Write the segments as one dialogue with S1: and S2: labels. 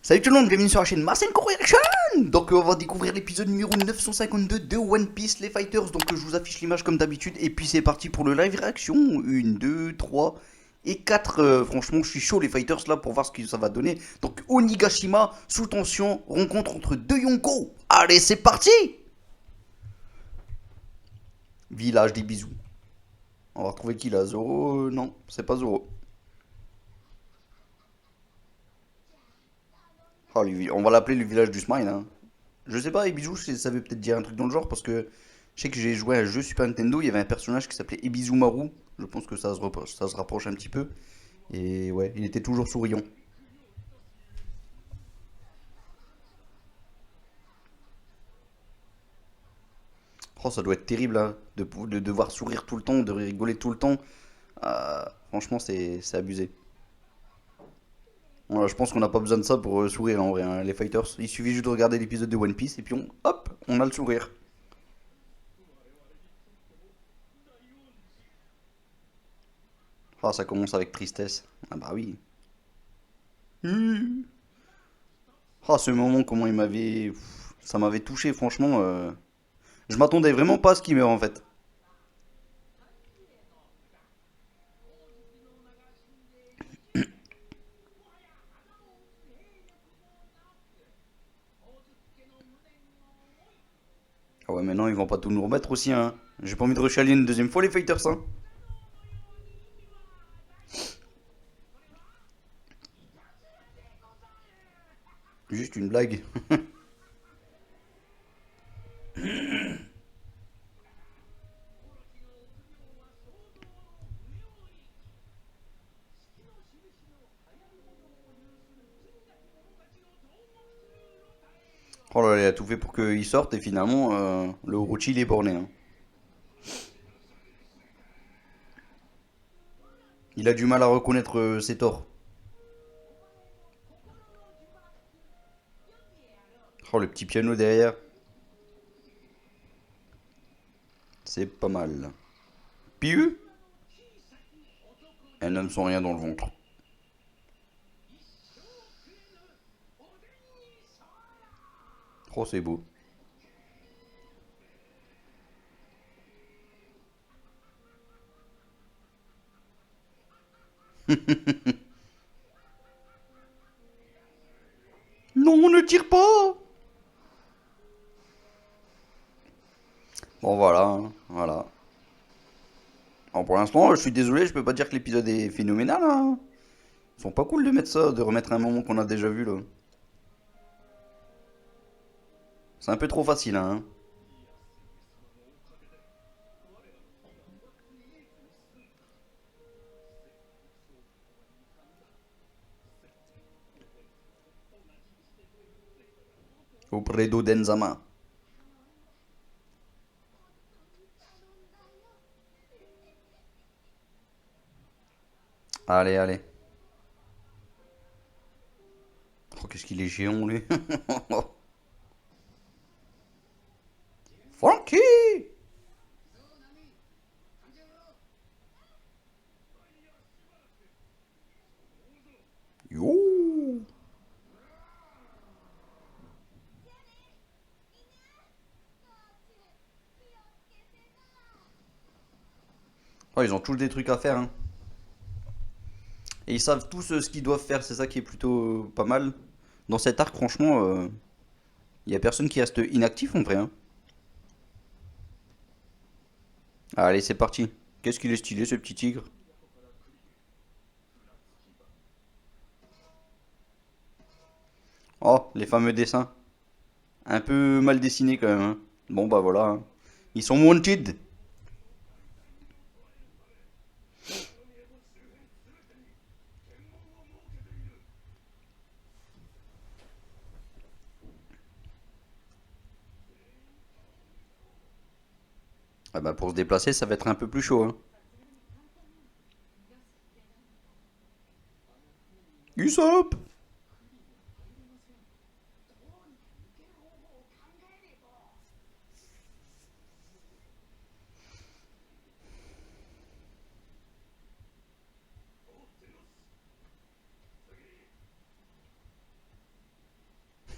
S1: Salut tout le monde, bienvenue sur la chaîne Marcel Reaction. Donc on va découvrir l'épisode numéro 952 de One Piece, les Fighters. Donc je vous affiche l'image comme d'habitude. Et puis c'est parti pour le live réaction. 1, 2, 3 et 4. Franchement je suis chaud les Fighters là pour voir ce que ça va donner. Donc Onigashima, sous tension, rencontre entre deux Yonko. Allez c'est parti. Village des bisous. On va retrouver qui là? Zoro? Non, c'est pas Zoro. Oh, on va l'appeler le village du Smile, hein. Je sais pas, Ibizu, ça veut peut-être dire un truc dans le genre, parce que je sais que j'ai joué à un jeu Super Nintendo, il y avait un personnage qui s'appelait Ibizumaru. Je pense que ça se rapproche un petit peu. Et ouais, il était toujours souriant. Oh, ça doit être terrible, hein, de devoir sourire tout le temps, de rigoler tout le temps. Franchement, c'est abusé. Voilà, je pense qu'on n'a pas besoin de ça pour sourire en vrai, hein, les fighters. Il suffit juste de regarder l'épisode de One Piece et puis hop, on a le sourire. Ah, ça commence avec tristesse. Ah bah oui. Ah, ce moment, comment il m'avait. Ça m'avait touché, franchement. Je m'attendais vraiment pas à ce qu'il meure en fait. Ah ouais, maintenant ils vont pas tout nous remettre aussi, hein. J'ai pas envie de rechialer une deuxième fois les fighters, hein. Juste une blague. Oh là là, il a tout fait pour qu'il sorte et finalement, le Orochi il est borné, hein. Il a du mal à reconnaître ses torts. Oh, le petit piano derrière, c'est pas mal. Piu, un homme sans rien dans le ventre. Oh, c'est beau. Non, ne tire pas. Bon, voilà, hein, voilà. Bon, pour l'instant, je suis désolé, je peux pas dire que l'épisode est phénoménal, hein. Ils sont pas cool de mettre ça, de remettre un moment qu'on a déjà vu là. C'est un peu trop facile, hein. Auprès d'Odenzama. Allez, allez. Oh, qu'est-ce qu'il est géant, lui. Funky. Yo. Oh, ils ont tous des trucs à faire, hein. Et ils savent tous ce qu'ils doivent faire, c'est ça qui est plutôt pas mal. Dans cet arc, franchement, il y a personne qui reste inactif en vrai, hein. Allez, c'est parti. Qu'est-ce qu'il est stylé, ce petit tigre. Oh, les fameux dessins. Un peu mal dessinés quand même, hein. Bon, bah voilà, hein. Ils sont wanted. Ah bah pour se déplacer, ça va être un peu plus chaud, hein. Usopp.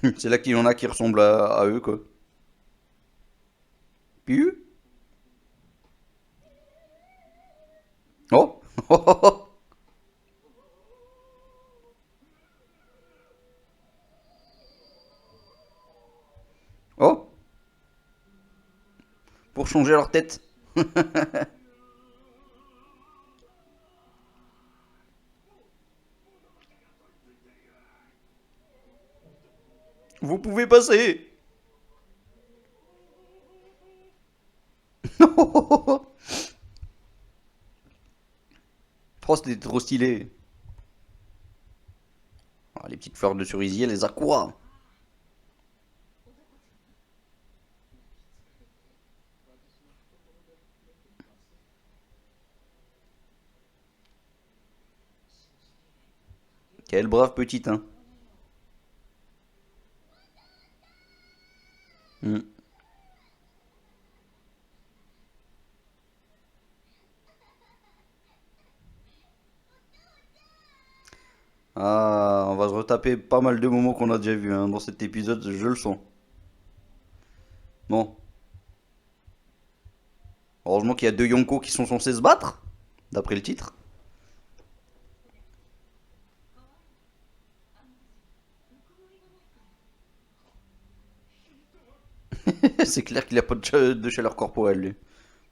S1: C'est là qu'il y en a qui ressemblent à eux, quoi. Piu. Oh. Oh. Pour changer leur tête. Vous pouvez passer. Oh, c'était trop stylé. Ah, les petites fleurs de cerisier, les aquas. Quelle brave petite, hein. Hmm. Ah, on va se retaper pas mal de moments qu'on a déjà vus hein, dans cet épisode, je le sens. Bon, heureusement qu'il y a deux Yonko qui sont censés se battre, d'après le titre. C'est clair qu'il a pas de chaleur corporelle, lui.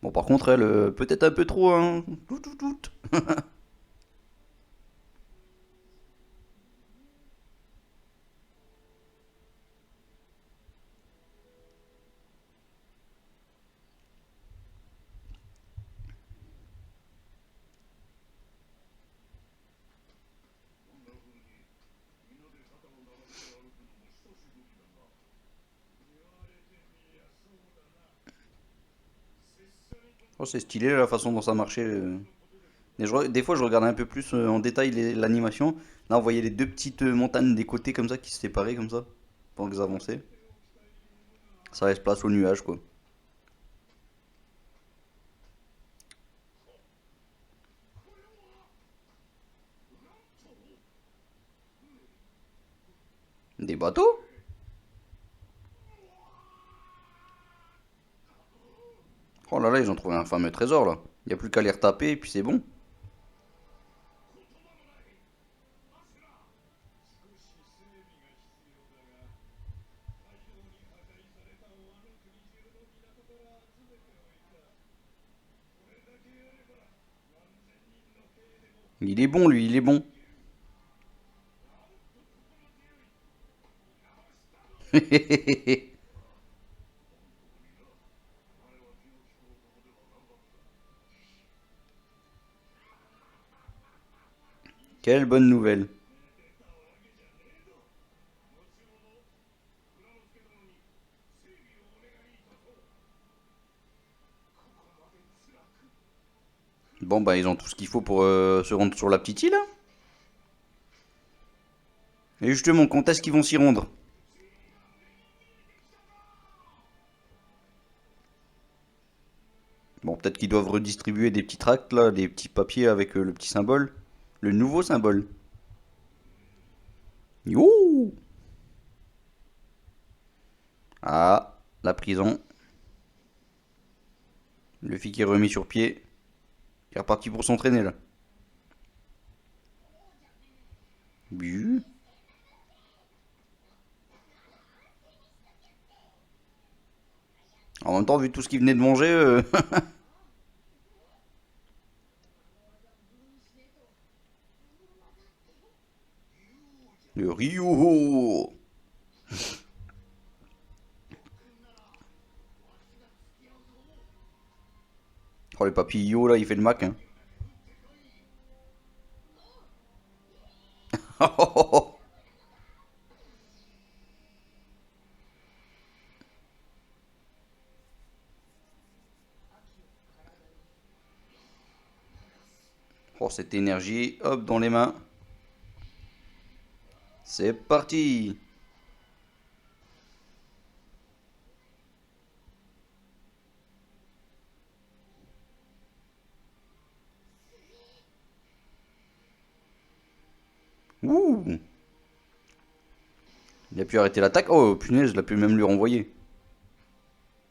S1: Bon, par contre, elle, peut-être un peu trop, hein. Tout, tout, tout. Oh, c'est stylé la façon dont ça marchait. Des fois, je regardais un peu plus en détail l'animation. Là, on voyait les deux petites montagnes des côtés comme ça qui se séparaient comme ça pendant qu'ils avançaient. Ça laisse place aux nuages, quoi. Des bateaux? Oh là là, ils ont trouvé un fameux trésor là. Il n'y a plus qu'à les retaper et puis c'est bon. Il est bon lui, il est bon. Quelle bonne nouvelle. Bon bah ils ont tout ce qu'il faut pour se rendre sur la petite île, hein. Et justement, quand est-ce qu'ils vont s'y rendre? Bon, peut-être qu'ils doivent redistribuer des petits tracts là, des petits papiers avec le petit symbole. Le nouveau symbole. Youhou. Ah, la prison. Le fille qui est remis sur pied. Qui est reparti pour s'entraîner là. Bu. En même temps, vu tout ce qu'il venait de manger, le Ryuho. Oh, le papillon là, il fait le Mac, hein. Oh, cette énergie, hop, dans les mains. C'est parti. Ouh. Il a pu arrêter l'attaque. Oh punaise, il a pu même lui renvoyer.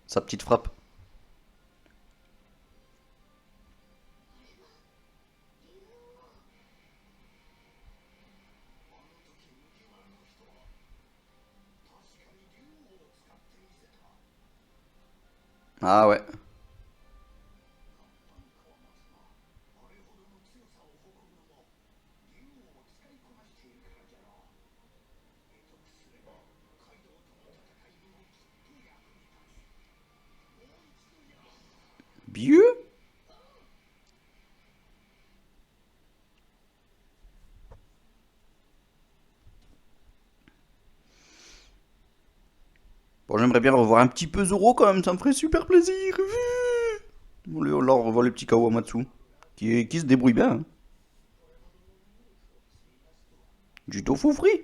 S1: Sa petite frappe. Ah ouais. Bieux. Bon, j'aimerais bien revoir un petit peu Zoro quand même, ça me ferait super plaisir. Là, on revoit le petit Kawamatsu, qui se débrouille bien. Hein. Du tofu frit.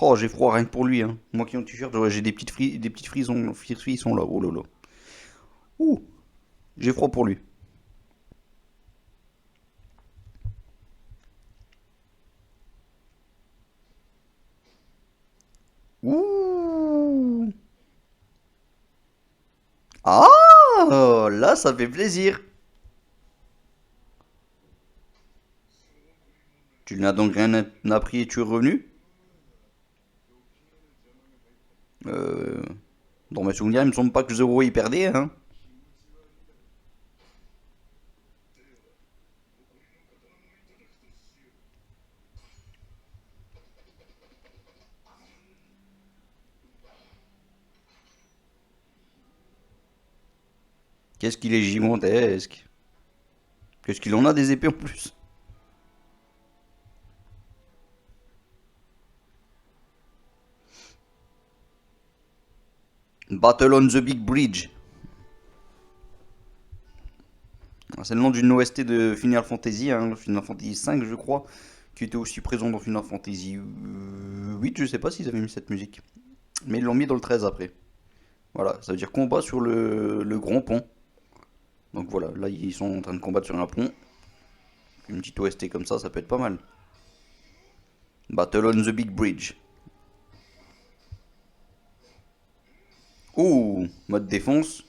S1: Oh, j'ai froid rien que pour lui. Hein. Moi qui ai un t-shirt, ouais, j'ai des petites frissons là. Oh là là. Ouh, j'ai froid pour lui. Ouh. Ah, là, ça fait plaisir. Tu n'as donc rien appris et tu es revenu? Euh, Dans mes souvenirs, il me semble pas que Zoro y perdait, hein. Qu'est-ce qu'il est gigantesque. Qu'est-ce qu'il en a des épées en plus? Battle on the Big Bridge. C'est le nom d'une OST de Final Fantasy, hein, Final Fantasy 5 je crois, qui était aussi présent dans Final Fantasy 8, je sais pas s'ils avaient mis cette musique. Mais ils l'ont mis dans le 13 après. Voilà, ça veut dire combat sur le grand pont. Donc voilà, là ils sont en train de combattre sur un pont. Une petite OST comme ça peut être pas mal. Battle on the Big Bridge. Ouh, mode défense.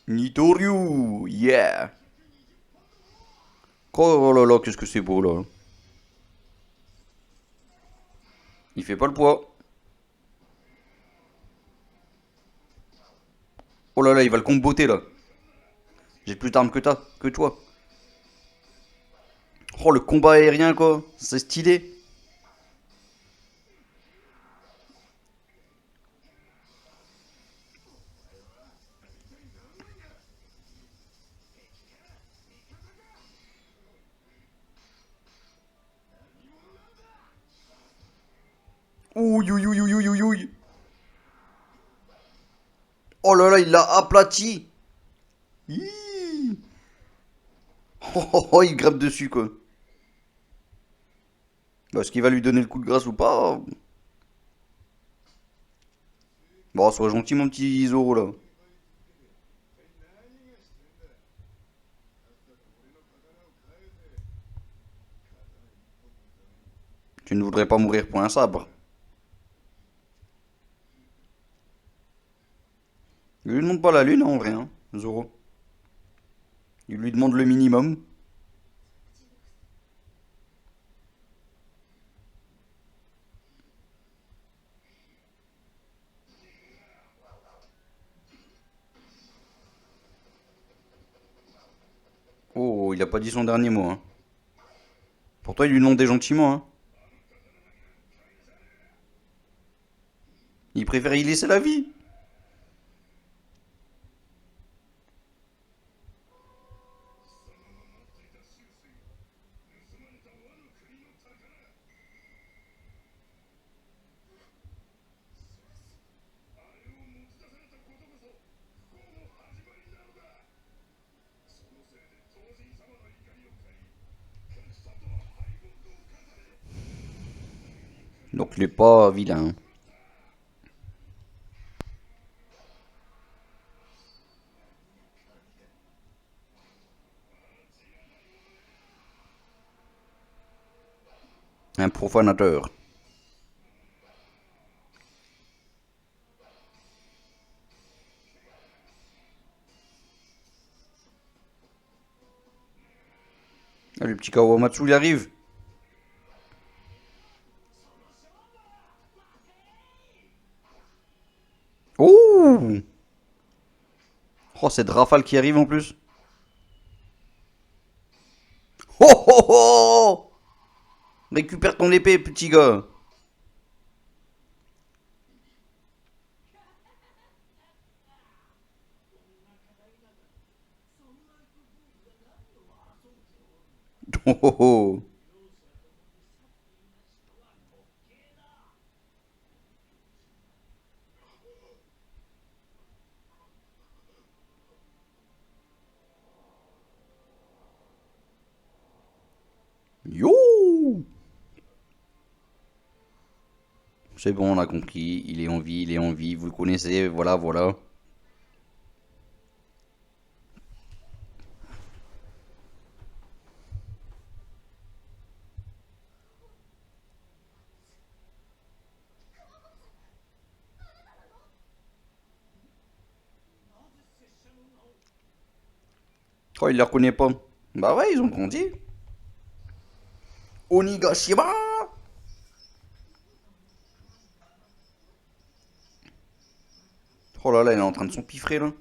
S1: Nitoryu, yeah. Oh là là, qu'est-ce que c'est beau là. Il fait pas le poids. Oh là là, il va le comboter là. J'ai plus d'armes que toi. Oh, le combat aérien quoi. C'est stylé. Ouh, ouh, ouh, ouh, ouh, ouh. Oh là là, il l'a aplati. Hi. Oh, oh, oh, il grappe dessus quoi. Est-ce qu'il va lui donner le coup de grâce ou pas? Bon, sois gentil mon petit Zoro là. Tu ne voudrais pas mourir pour un sabre. Il lui demande pas la lune en vrai, hein, Zoro. Il lui demande le minimum. Oh, il a pas dit son dernier mot, hein. Pourtant, il lui demandait gentiment, hein. Il préfère y laisser la vie. Donc, il est pas vilain. Un profanateur. Ah, le petit Kawamatsu, il arrive. Oh! Oh, cette rafale qui arrive en plus. Oh oh oh! Récupère ton épée, petit gars. Oh oh oh! Yo! C'est bon, on a compris. Il est en vie, il est en vie. Vous le connaissez, voilà, voilà. Oh, il la reconnaît pas. Bah ouais, ils ont grandi. Onigashima! Oh là là, il est en train de s'empiffrer là.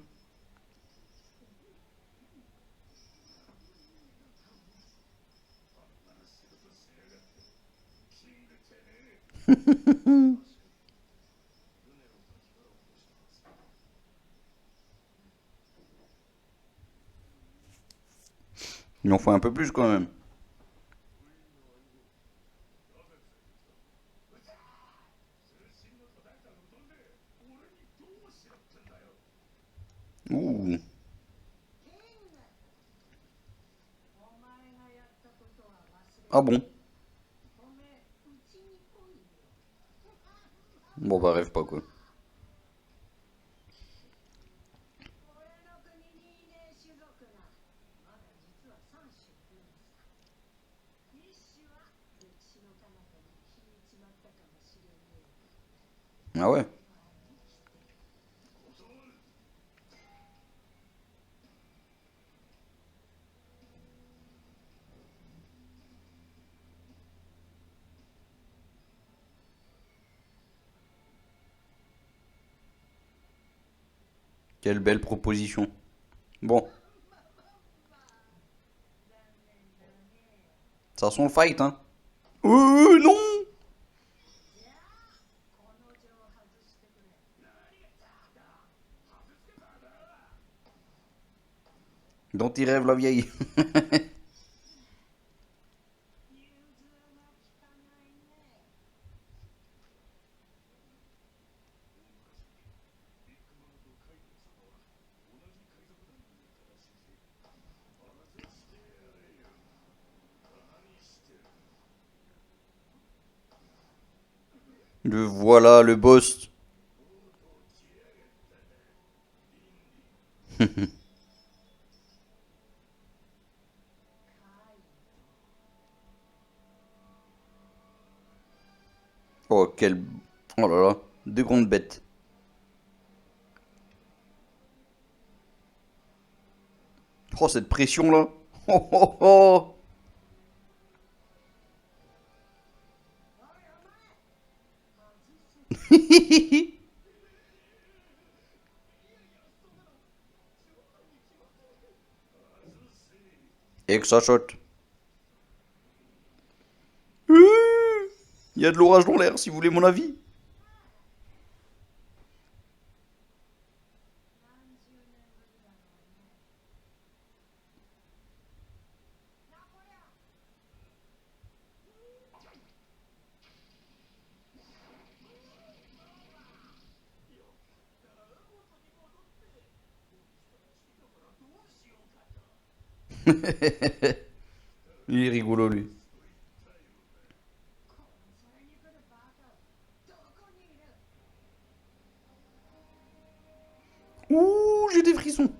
S1: Il en faut un peu plus quand même. Ouh. Ah bon? Bon bah rêve pas quoi. Ah ouais? Quelle belle proposition. Bon, ça sent le fight hein. Non! Dans tes rêves la vieille. Le voilà, le boss. Oh, quel... Oh là là, deux grandes bêtes. Oh, cette pression là. Oh oh oh. Et que ça shot. Il y a de l'orage dans l'air, si vous voulez mon avis. Il est rigolo lui. Ouh, j'ai des frissons.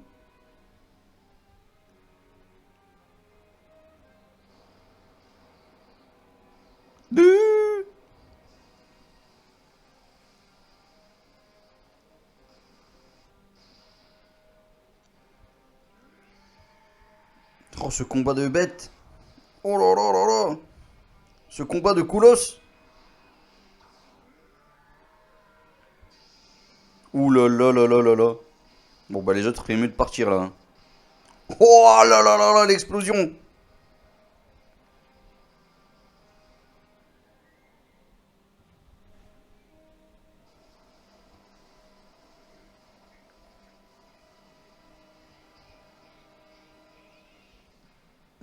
S1: ce combat de bête. Oh là là là là. Ce combat de Koulos. Ouh là là là là là là. Bon bah les autres feraient mieux de partir là. Hein. Oh là là là là, l'explosion.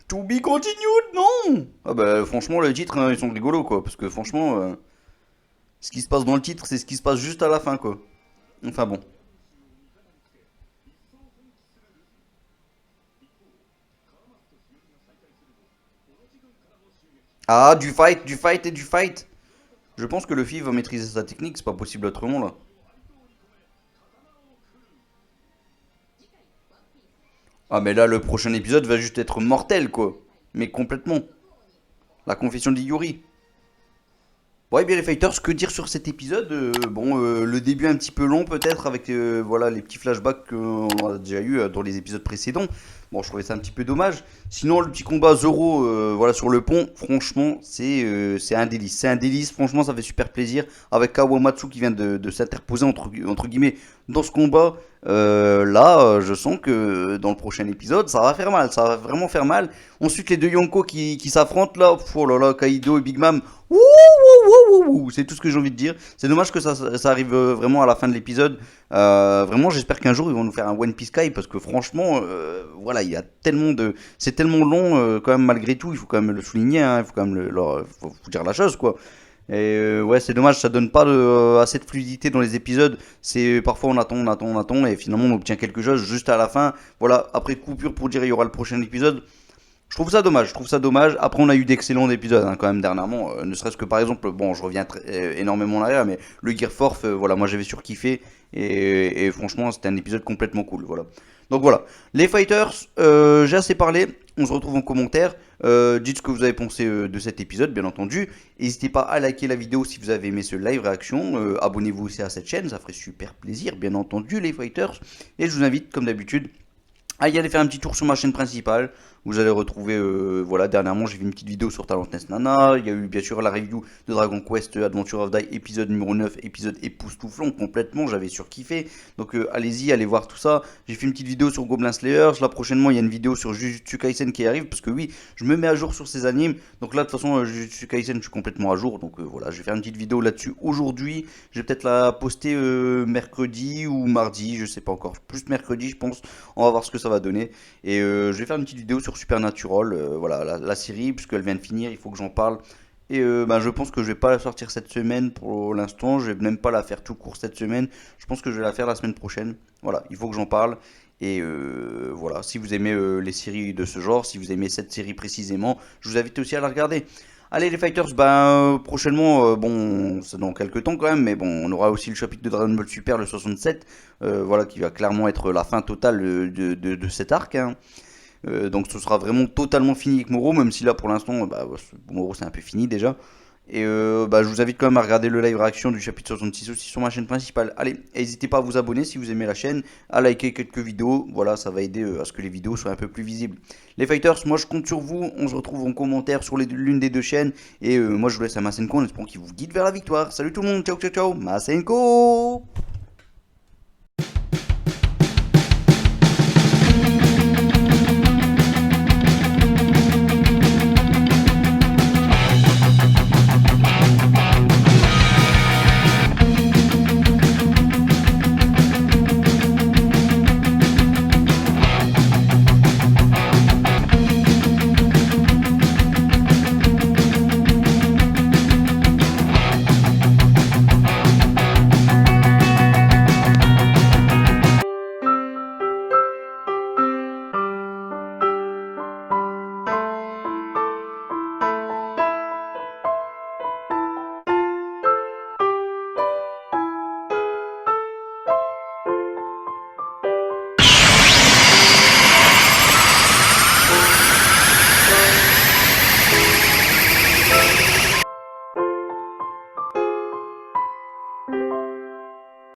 S1: To be continued, non. Ah bah franchement les titres hein, ils sont rigolos quoi. Parce que franchement ce qui se passe dans le titre c'est ce qui se passe juste à la fin quoi. Enfin bon. Ah du fight, du fight et du fight. Je pense que Luffy va maîtriser sa technique, c'est pas possible autrement là. Ah mais là le prochain épisode va juste être mortel quoi. Mais complètement. La confession d'Iyuri. Ouais bien les fighters, que dire sur cet épisode. Bon le début un petit peu long peut-être avec voilà les petits flashbacks qu'on a déjà eu dans les épisodes précédents. Bon je trouvais ça un petit peu dommage. Sinon le petit combat Zoro voilà sur le pont, franchement c'est un délice. C'est un délice, franchement ça fait super plaisir. Avec Kawamatsu qui vient de s'interposer entre guillemets dans ce combat. Là je sens que dans le prochain épisode ça va faire mal, ça va vraiment faire mal. Ensuite les deux Yonko qui s'affrontent là, oh là là, Kaido et Big Mom. Ouh, ouh, ouh, ouh, ouh, c'est tout ce que j'ai envie de dire. C'est dommage que ça arrive vraiment à la fin de l'épisode. Vraiment, j'espère qu'un jour ils vont nous faire un One Piece Sky parce que franchement, voilà, il y a tellement de, c'est tellement long quand même malgré tout. Il faut quand même le souligner, hein, il faut quand même faut dire la chose quoi. Et ouais, c'est dommage, ça donne pas assez de fluidité dans les épisodes. C'est parfois on attend et finalement on obtient quelque chose juste à la fin. Voilà, après coupure pour dire il y aura le prochain épisode. Je trouve ça dommage, je trouve ça dommage. Après, on a eu d'excellents épisodes hein, quand même dernièrement. Ne serait-ce que par exemple, bon, je reviens énormément en arrière, mais le Gear Force, voilà, moi j'avais surkiffé. Et franchement, c'était un épisode complètement cool. Voilà. Donc voilà, les fighters, j'ai assez parlé. On se retrouve en commentaire. Dites ce que vous avez pensé de cet épisode, bien entendu. N'hésitez pas à liker la vidéo si vous avez aimé ce live réaction. Abonnez-vous aussi à cette chaîne, ça ferait super plaisir, bien entendu, les fighters. Et je vous invite, comme d'habitude, à y aller faire un petit tour sur ma chaîne principale. Vous allez retrouver, voilà, dernièrement j'ai fait une petite vidéo sur Talentless Nana. Il y a eu bien sûr la review de Dragon Quest Adventure of Die, épisode numéro 9, épisode époustouflant complètement, j'avais surkiffé. Donc allez-y, allez voir tout ça. J'ai fait une petite vidéo sur Goblin Slayers. Là prochainement il y a une vidéo sur Jujutsu Kaisen qui arrive. Parce que oui, je me mets à jour sur ces animes. Donc là de toute façon, Jujutsu Kaisen je suis complètement à jour. Donc voilà, je vais faire une petite vidéo là-dessus aujourd'hui. Je vais peut-être la poster mercredi ou mardi, je sais pas encore. Plus mercredi je pense. On va voir ce que ça va donner. Et je vais faire une petite vidéo sur Supernatural, voilà, la série, puisqu'elle vient de finir, il faut que j'en parle. Et je pense que je vais pas la sortir cette semaine pour l'instant, je vais même pas la faire tout court cette semaine, je pense que je vais la faire la semaine prochaine. Voilà, il faut que j'en parle. Et voilà, si vous aimez les séries de ce genre, si vous aimez cette série précisément, je vous invite aussi à la regarder. Allez les fighters, prochainement, bon, c'est dans quelques temps quand même, mais bon, on aura aussi le chapitre de Dragon Ball Super, le 67, voilà, qui va clairement être la fin totale de cet arc, hein. Donc ce sera vraiment totalement fini avec Moro, même si là pour l'instant, Moro c'est un peu fini déjà. Et je vous invite quand même à regarder le live réaction du chapitre 66 aussi sur ma chaîne principale. Allez, n'hésitez pas à vous abonner si vous aimez la chaîne, à liker quelques vidéos, voilà, ça va aider à ce que les vidéos soient un peu plus visibles. Les fighters, moi je compte sur vous, on se retrouve en commentaire sur l'une des deux chaînes, et moi je vous laisse à Masenko en espérant qu'il vous guide vers la victoire. Salut tout le monde, ciao ciao ciao, Masenko.